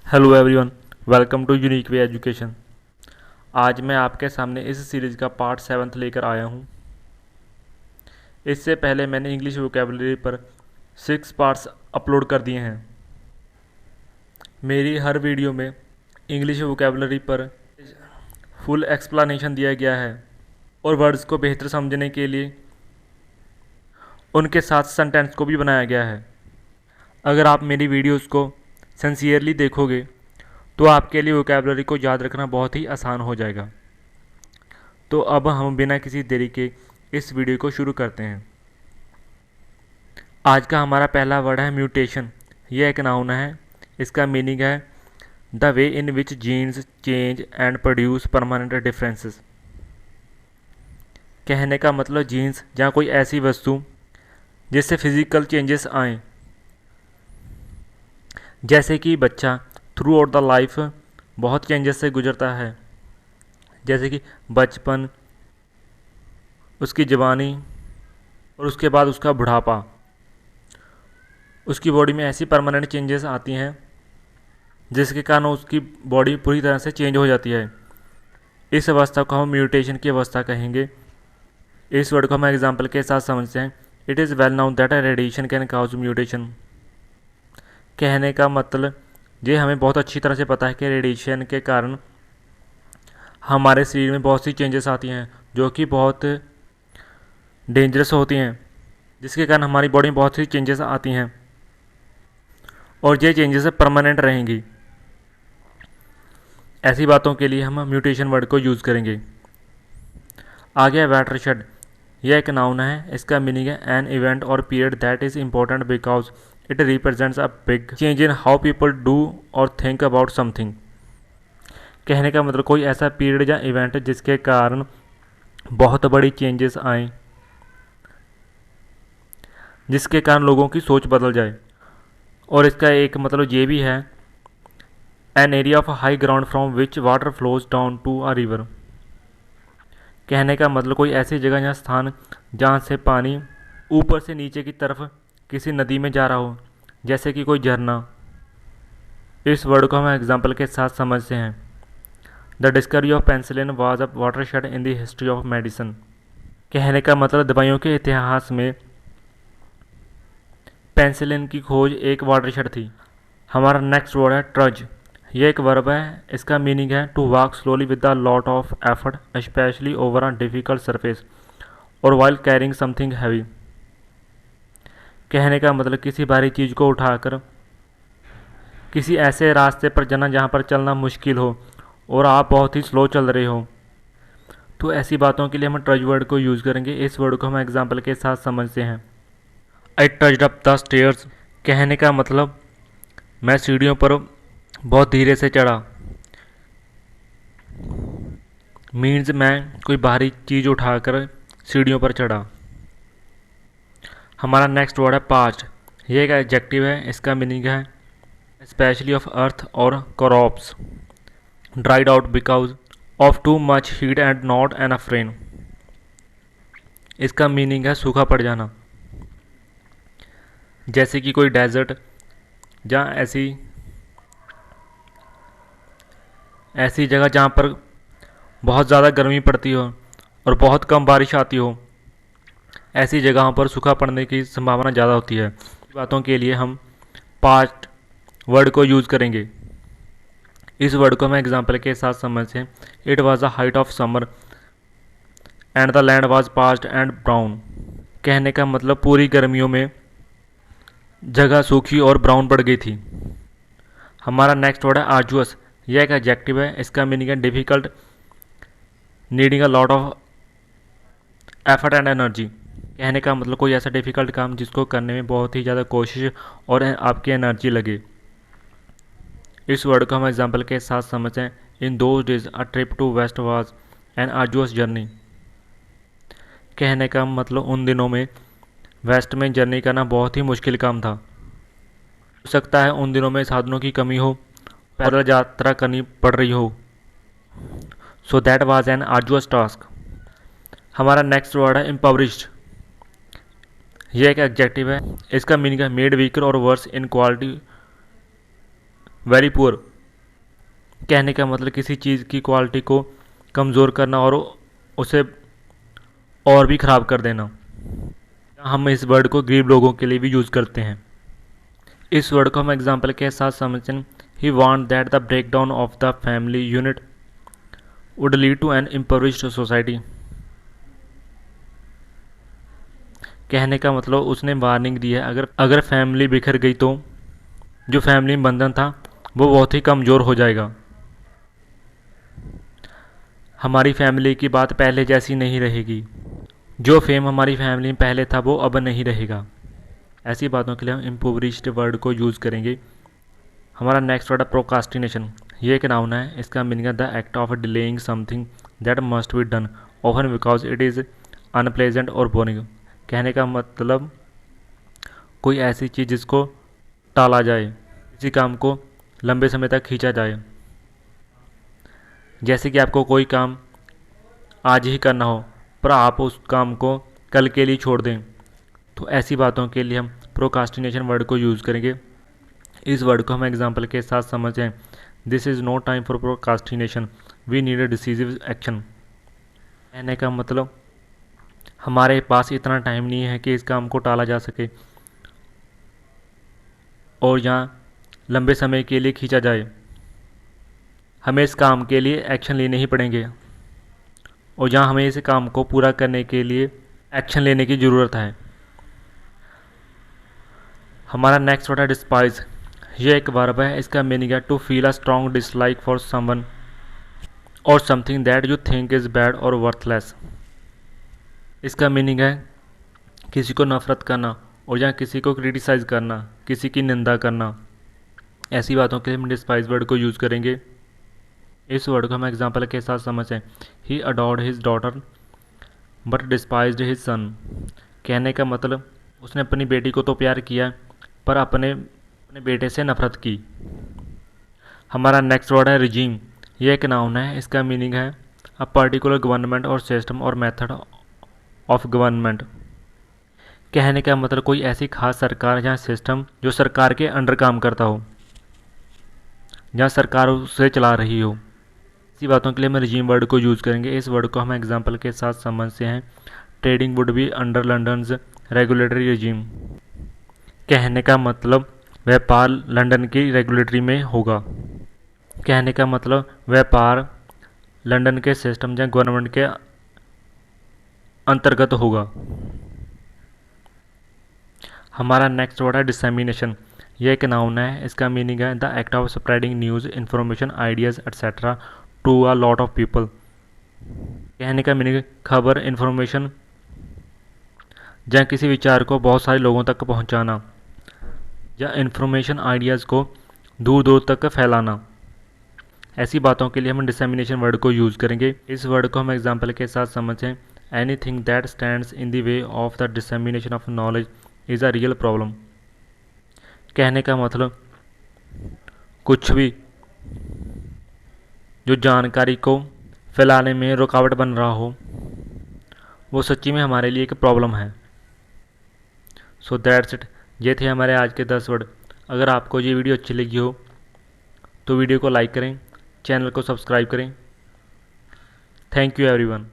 Hello everyone, welcome to unique way education. आज मैं आपके सामने इस सीरीज़ का पार्ट 7 लेकर आया हूँ। इससे पहले मैंने इंग्लिश वोकेबलरी पर 6 पार्ट्स अपलोड कर दिए हैं। मेरी हर वीडियो में इंग्लिश वोकेबलरी पर फुल एक्सप्लेनेशन दिया गया है और वर्ड्स को बेहतर समझने के लिए उनके साथ सेंटेंस को भी बनाया गया है। अगर आप मेरी वीडियोस को सिंसियरली देखोगे तो आपके लिए वोकेबलरी को याद रखना बहुत ही आसान हो जाएगा। तो अब हम बिना किसी देरी के इस वीडियो को शुरू करते हैं। आज का हमारा पहला वर्ड है म्यूटेशन। यह एक नाउन है। इसका मीनिंग है the way in which genes change and produce permanent differences. कहने का मतलब जीन्स या कोई ऐसी वस्तु जिससे फिजिकल चेंजेस आएँ, जैसे कि बच्चा थ्रू आउट द लाइफ बहुत चेंजेस से गुजरता है, जैसे कि बचपन, उसकी जवानी और उसके बाद उसका बुढ़ापा। उसकी बॉडी में ऐसी परमानेंट चेंजेस आती हैं जिसके कारण उसकी बॉडी पूरी तरह से चेंज हो जाती है। इस अवस्था को हम म्यूटेशन की अवस्था कहेंगे। इस वर्ड को हम एग्जाम्पल के साथ समझते हैं। It is well known that radiation can cause mutation. कहने का मतलब ये हमें बहुत अच्छी तरह से पता है कि रेडिएशन के कारण हमारे शरीर में बहुत सी चेंजेस आती हैं जो कि बहुत डेंजरस होती हैं, जिसके कारण हमारी बॉडी में बहुत सी चेंजेस आती हैं और ये चेंजेस परमानेंट रहेंगी। ऐसी बातों के लिए हम म्यूटेशन वर्ड को यूज़ करेंगे। आ गया वाटरशेड। यह एक नाउन है। इसका मीनिंग है एन इवेंट और period that is important because it represents a big change in how people do और थिंक अबाउट समथिंग। कहने का मतलब कोई ऐसा पीरियड या इवेंट जिसके कारण बहुत बड़ी चेंजेस आए, जिसके कारण लोगों की सोच बदल जाए। और इसका एक मतलब ये भी है an area of high ground from which water flows down to a river. कहने का मतलब कोई ऐसी जगह या स्थान जहाँ से पानी ऊपर से नीचे की तरफ किसी नदी में जा रहा हो, जैसे कि कोई झरना। इस वर्ड को हम एग्जाम्पल के साथ समझते हैं। The discovery of penicillin was a watershed in the history of medicine. कहने का मतलब दवाइयों के इतिहास में पेंसिलिन की खोज एक वाटरशेड थी। हमारा नेक्स्ट वर्ड है ट्रज। ये एक वर्ब है। इसका मीनिंग है to walk slowly with the lot of effort specially over a difficult surface और वाइल कैरिंग समथिंग हैवी। कहने का मतलब किसी भारी चीज़ को उठाकर किसी ऐसे रास्ते पर जाना जहाँ पर चलना मुश्किल हो और आप बहुत ही स्लो चल रहे हो, तो ऐसी बातों के लिए हम ट्रज वर्ड को यूज़ करेंगे। इस वर्ड को हम एग्जाम्पल के साथ समझते हैं। आई टच्ड अप द स्टेयर्स। कहने का मतलब मैं सीढ़ियों पर बहुत धीरे से चढ़ा। मीन्स मैं कोई भारी चीज़ उठाकर सीढ़ियों पर चढ़ा। हमारा नेक्स्ट वर्ड है पास्ट। ये एक एडजेक्टिव है। इसका मीनिंग है स्पेशली ऑफ अर्थ और crops dried out because of too much heat and not enough rain. इसका मीनिंग है सूखा पड़ जाना, जैसे कि कोई डेजर्ट जहाँ ऐसी जगह जहाँ पर बहुत ज़्यादा गर्मी पड़ती हो और बहुत कम बारिश आती हो, ऐसी जगहों पर सूखा पड़ने की संभावना ज़्यादा होती है। बातों के लिए हम पास्ट वर्ड को यूज़ करेंगे। इस वर्ड को हम एग्जाम्पल के साथ समझते हैं। It was the height of summer and the land was past and brown. कहने का मतलब पूरी गर्मियों में जगह सूखी और ब्राउन पड़ गई थी। हमारा नेक्स्ट वर्ड है आर्जुअस। यह एक एडजेक्टिव है। इसका मीनिंग है difficult, needing a lot of effort and energy. कहने का मतलब कोई ऐसा डिफ़िकल्ट काम जिसको करने में बहुत ही ज़्यादा कोशिश और आपकी एनर्जी लगे। इस वर्ड को हम एग्जाम्पल के साथ समझते हैं। In those days a trip to west was an arduous journey. कहने का मतलब उन दिनों में वेस्ट में जर्नी करना बहुत ही मुश्किल काम था। हो सकता है उन दिनों में साधनों की कमी हो, पैदल यात्रा करनी पड़ रही हो। So that was an arduous task. हमारा नेक्स्ट वर्ड है इम्पवरिश्ड। यह एक एडजेक्टिव है। इसका मीनिंग है मेड वीकर और worse in quality, very poor. कहने का मतलब किसी चीज़ की क्वालिटी को कमज़ोर करना और उसे और भी ख़राब कर देना। हम इस वर्ड को गरीब लोगों के लिए भी यूज़ करते हैं। इस वर्ड को हम एग्जाम्पल के साथ समझें। He want that the break down of the family unit would lead to an impoverished society. कहने का मतलब उसने वार्निंग दी है, अगर फैमिली बिखर गई तो जो फैमिली में बंधन था वो बहुत ही कमज़ोर हो जाएगा। हमारी फैमिली की बात पहले जैसी नहीं रहेगी। जो फेम हमारी फैमिली में पहले था वो अब नहीं रहेगा। ऐसी बातों के लिए हम इम्पोवरिश्ड वर्ड को यूज़ करेंगे। हमारा नेक्स्ट वर्ड है प्रोकास्टिनेशन। ये एक नाउन है। इसका मीनिंग है the act of delaying something that must be done often because it is unpleasant और बोरिंग। कहने का मतलब कोई ऐसी चीज़ जिसको टाला जाए, किसी काम को लंबे समय तक खींचा जाए। जैसे कि आपको कोई काम आज ही करना हो पर आप उस काम को कल के लिए छोड़ दें, तो ऐसी बातों के लिए हम प्रोकास्टिनेशन वर्ड को यूज़ करेंगे। इस वर्ड को हम एग्जाम्पल के साथ समझें। This is no time for procrastination, we need a decisive action. कहने का मतलब हमारे पास इतना टाइम नहीं है कि इस काम को टाला जा सके और यहाँ लंबे समय के लिए खींचा जाए। हमें इस काम के लिए एक्शन लेने ही पड़ेंगे और जहाँ हमें इस काम को पूरा करने के लिए एक्शन लेने की ज़रूरत है। हमारा नेक्स्ट वर्ड है डिस्पाइज। ये एक वर्ब है। इसका मीनिंग है to feel a strong dislike for someone और something that you think is bad और वर्थलेस। इसका मीनिंग है किसी को नफरत करना और या किसी को क्रिटिसाइज़ करना, किसी की निंदा करना। ऐसी बातों के लिए हम डिस्पाइज वर्ड को यूज़ करेंगे। इस वर्ड को हम एग्जाम्पल के साथ समझें। He adored his daughter but despised his son. कहने का मतलब उसने अपनी बेटी को तो प्यार किया पर अपने बेटे से नफरत की। हमारा नेक्स्ट वर्ड है रिजीम। ये एक नाउन है। इसका मीनिंग है अ पर्टिकुलर गवर्नमेंट और सिस्टम और मेथड ऑफ गवर्नमेंट। कहने का मतलब कोई ऐसी खास सरकार या सिस्टम जो सरकार के अंडर काम करता हो, जहाँ सरकार उसे चला रही हो। इसी बातों के लिए हम रिजीम वर्ड को यूज़ करेंगे। इस वर्ड को हम एग्जाम्पल के साथ समझते हैं। Trading would be under London's regulatory regime. कहने का मतलब व्यापार लंदन की रेगुलेटरी में होगा। कहने का मतलब व्यापार लंदन के सिस्टम या गवर्नमेंट के अंतर्गत होगा। हमारा नेक्स्ट वर्ड है डिसेमिनेशन। यह एक नाउन है। इसका मीनिंग है the act of spreading news, information, ideas etcetera to a lot of people. कहने का मीनिंग खबर, इन्फॉर्मेशन या किसी विचार को बहुत सारे लोगों तक पहुंचाना या इन्फॉर्मेशन आइडियाज़ को दूर दूर तक फैलाना। ऐसी बातों के लिए हम डिसेमिनेशन वर्ड को यूज़ करेंगे। इस वर्ड को हम एग्जाम्पल के साथ समझें। Anything that stands in the way of the dissemination of knowledge is a real problem. कहने का मतलब कुछ भी जो जानकारी को फैलाने में रुकावट बन रहा हो वो सच्ची में हमारे लिए एक प्रॉब्लम है। So that's it. ये थे हमारे आज के 10 वर्ड। अगर आपको ये वीडियो अच्छी लगी हो तो वीडियो को लाइक करें, चैनल को सब्सक्राइब करें। Thank you everyone.